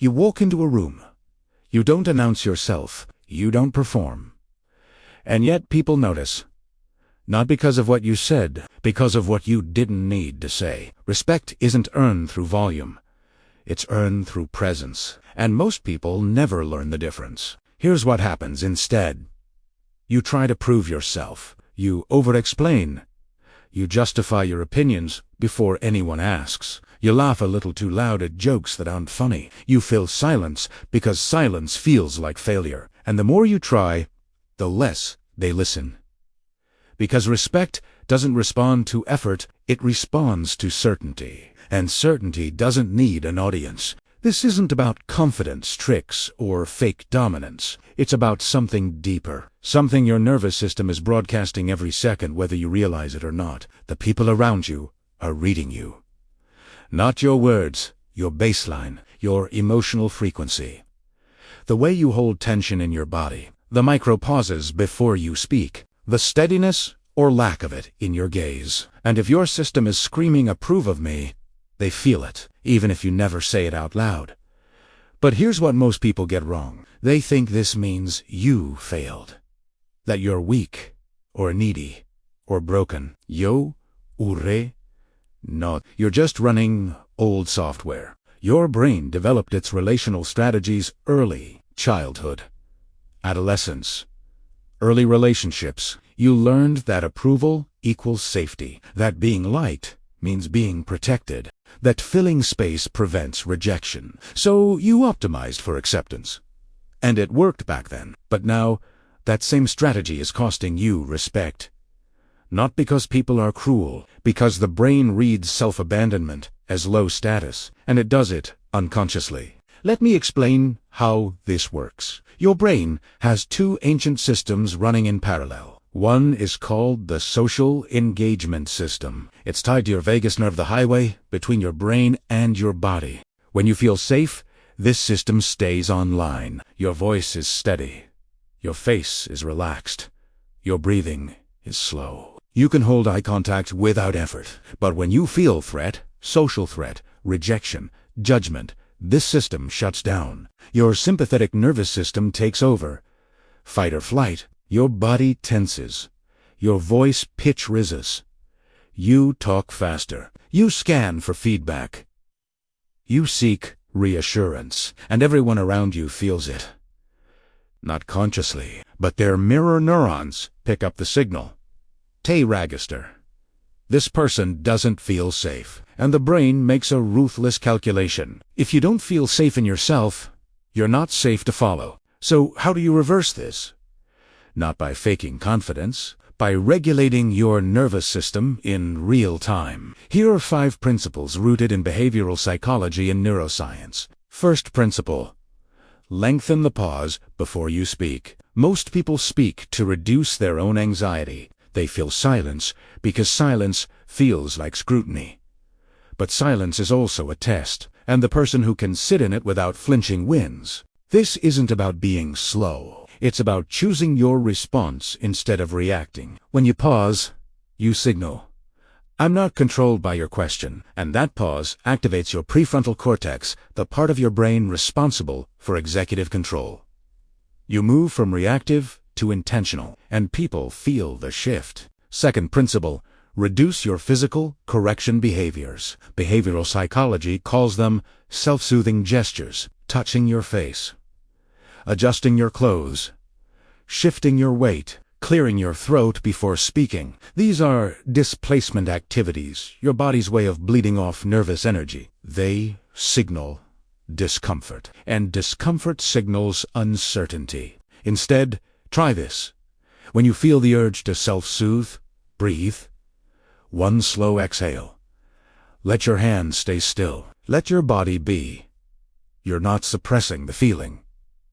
You walk into a room. You don't announce yourself. You don't perform. And yet people notice. Not because of what you said, because of what you didn't need to say. Respect isn't earned through volume. It's earned through presence. And most people never learn the difference. Here's what happens instead. You try to prove yourself. You over-explain. You justify your opinions before anyone asks. You laugh a little too loud at jokes that aren't funny. You fill silence because silence feels like failure. And the more you try, the less they listen. Because respect doesn't respond to effort, it responds to certainty. And certainty doesn't need an audience. This isn't about confidence tricks or fake dominance. It's about something deeper. Something your nervous system is broadcasting every second whether you realize it or not. The people around you are reading you. Not your words, your baseline, your emotional frequency. The way you hold tension in your body, the micro pauses before you speak, the steadiness or lack of it in your gaze. And if your system is screaming approve of me, they feel it, even if you never say it out loud. But here's what most people get wrong. They think this means you failed. That you're weak, or needy, or broken. Yo, ure, not. You're just running old software. Your brain developed its relational strategies early childhood, adolescence, early relationships. You learned that approval equals safety, that being liked means being protected, that filling space prevents rejection. So you optimized for acceptance. And it worked back then. But now, that same strategy is costing you respect. Not because people are cruel, because the brain reads self-abandonment as low status, and it does it unconsciously. Let me explain how this works. Your brain has two ancient systems running in parallel. One is called the social engagement system. It's tied to your vagus nerve, the highway between your brain and your body. When you feel safe, this system stays online. Your voice is steady. Your face is relaxed. Your breathing is slow. You can hold eye contact without effort. But when you feel threat, social threat, rejection, judgment, this system shuts down. Your sympathetic nervous system takes over. Fight or flight. Your body tenses. Your voice pitch rises. You talk faster. You scan for feedback. You seek reassurance, and everyone around you feels it. Not consciously, but their mirror neurons pick up the signal. Te register. This person doesn't feel safe, and the brain makes a ruthless calculation. If you don't feel safe in yourself, you're not safe to follow. So how do you reverse this? Not by faking confidence, by regulating your nervous system in real time. Here are 5 principles rooted in behavioral psychology and neuroscience. First principle: lengthen the pause before you speak. Most people speak to reduce their own anxiety. They feel silence because silence feels like scrutiny. But silence is also a test, and the person who can sit in it without flinching wins. This isn't about being slow. It's about choosing your response instead of reacting. When you pause, you signal, I'm not controlled by your question, and that pause activates your prefrontal cortex, the part of your brain responsible for executive control. You move from reactive to intentional, and people feel the shift. Second principle: reduce your physical correction behaviors. Behavioral psychology calls them self-soothing gestures, touching your face, adjusting your clothes, shifting your weight, clearing your throat before speaking. These are displacement activities, your body's way of bleeding off nervous energy. They signal discomfort, and discomfort signals uncertainty. Instead, try this. When you feel the urge to self-soothe, breathe. One slow exhale. Let your hands stay still. Let your body be. You're not suppressing the feeling.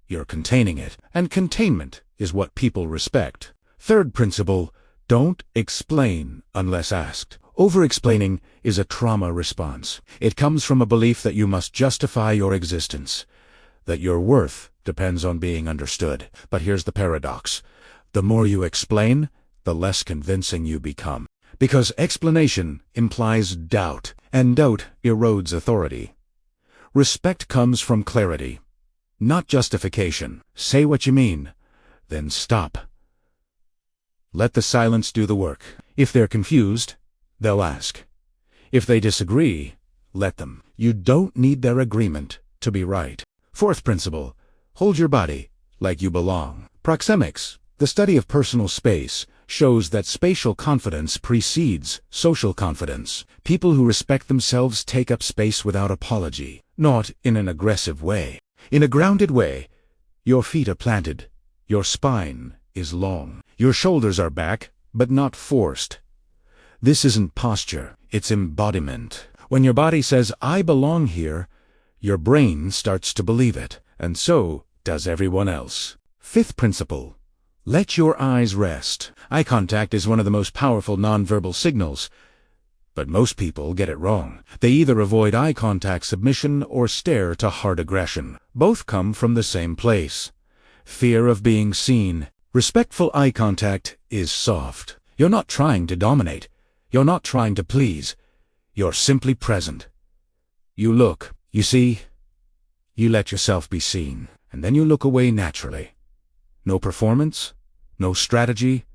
You're containing it, and containment is what people respect. Third principle: don't explain unless asked. Over-explaining is a trauma response. It comes from a belief that you must justify your existence, that your worth depends on being understood. But here's the paradox. The more you explain, the less convincing you become. Because explanation implies doubt, and doubt erodes authority. Respect comes from clarity, not justification. Say what you mean, then stop. Let the silence do the work. If they're confused, they'll ask. If they disagree, let them. You don't need their agreement to be right. Fourth principle, hold your body like you belong. Proxemics, the study of personal space, shows that spatial confidence precedes social confidence. People who respect themselves take up space without apology, not in an aggressive way. In a grounded way. Your feet are planted, your spine is long, your shoulders are back, but not forced. This isn't posture, it's embodiment. When your body says, "I belong here," your brain starts to believe it, and so does everyone else. Fifth principle, let your eyes rest. Eye contact is one of the most powerful nonverbal signals, but most people get it wrong. They either avoid eye contact submission or stare to hard aggression. Both come from the same place. Fear of being seen. Respectful eye contact is soft. You're not trying to dominate. You're not trying to please. You're simply present. You look, you see, you let yourself be seen, and then you look away naturally. No performance, no strategy,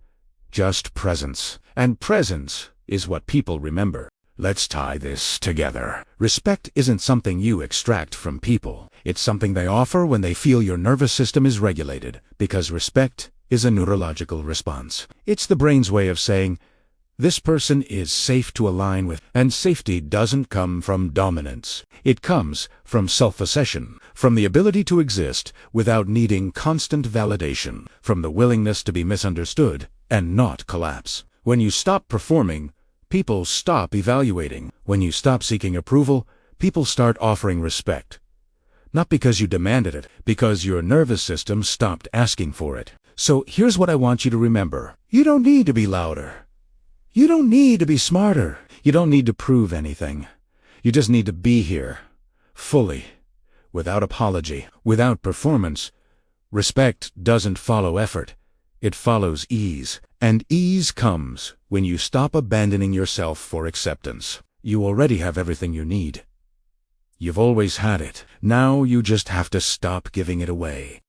just presence. And presence is what people remember. Let's tie this together. Respect isn't something you extract from people. It's something they offer when they feel your nervous system is regulated, because respect is a neurological response. It's the brain's way of saying, this person is safe to align with, and safety doesn't come from dominance. It comes from self-accession, from the ability to exist without needing constant validation, from the willingness to be misunderstood and not collapse. When you stop performing, people stop evaluating. When you stop seeking approval, people start offering respect. Not because you demanded it, because your nervous system stopped asking for it. So here's what I want you to remember. You don't need to be louder. You don't need to be smarter. You don't need to prove anything. You just need to be here, fully, without apology, without performance. Respect doesn't follow effort. It follows ease. And ease comes when you stop abandoning yourself for acceptance. You already have everything you need. You've always had it. Now you just have to stop giving it away.